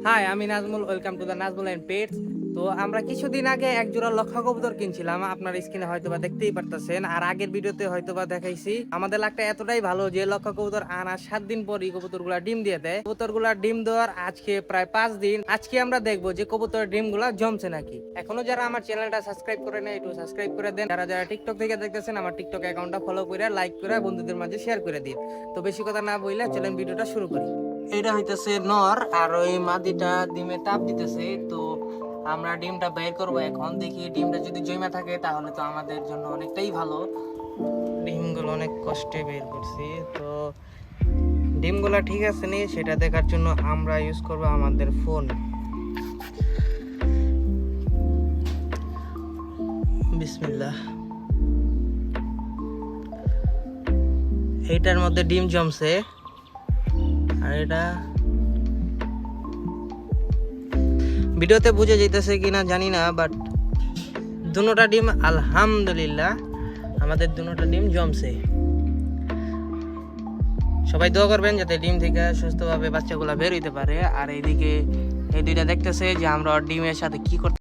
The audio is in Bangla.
হাই, আমি Nazmul. Welcome to the Nazmul and pets. তো আমরা কিছুদিন আগে এক জোড়া লক্ষা কবুতর কিনছিলাম, আপনার স্ক্রিনে হয়তোবা দেখতেই পারতেছেন। আর আগের ভিডিওতে হয়তোবা দেখাইছি আমাদের লাকটা এতটাই ভালো যে লক্ষা কবুতর আনা 7 দিন পরই কবুতরগুলা ডিম দিয়ে দেয়। কবুতরগুলা ডিম দেওয়ার আজকে প্রায় 5 দিন। আজকে আমরা দেখবো যে কবুতর ডিমগুলা জমছে নাকি। এখনো যারা আমার চ্যানেলটা সাবস্ক্রাইব করে নেয় একটু সাবস্ক্রাইব করে দেন। যারা যারা টিকটক থেকে দেখতেছেন আমার টিকটক অ্যাকাউন্টটা ফলো করে লাইক করে বন্ধুদের মাঝে শেয়ার করে দিন। তো বেশি কথা না বললে চলেন ভিডিওটা শুরু করি। এটা হইতেছে নর আর ওই মাদিটা ডিমে তাপ দিতেছে। তো আমরা ডিমটা বের করব এখন। দেখি ডিমটা যদি জমা থাকে তাহলে তো আমাদের জন্য অনেকটাই ভালো। ডিমগুলো অনেক কষ্টে বের করছি। তো ডিমগুলো ঠিক আছে নি সেটা দেখার জন্য আমরা ইউজ করব আমাদের ফোন। বিসমিল্লাহ। এইটার মধ্যে ডিম জমছে আর এটা ভিডিওতে বুঝে যাইতেছে কিনা জানি না, বাট দুটোটা ডিম আলহামদুলিল্লাহ আমাদের দুটোটা ডিম জমছে। সবাই দোয়া করবেন যাতে ডিম থেকে সুস্থভাবে বাচ্চাগুলা বের হইতে পারে। আর এইদিকে এই দুইটা দেখতেছে যে আমরা ডিমের সাথে কি করতে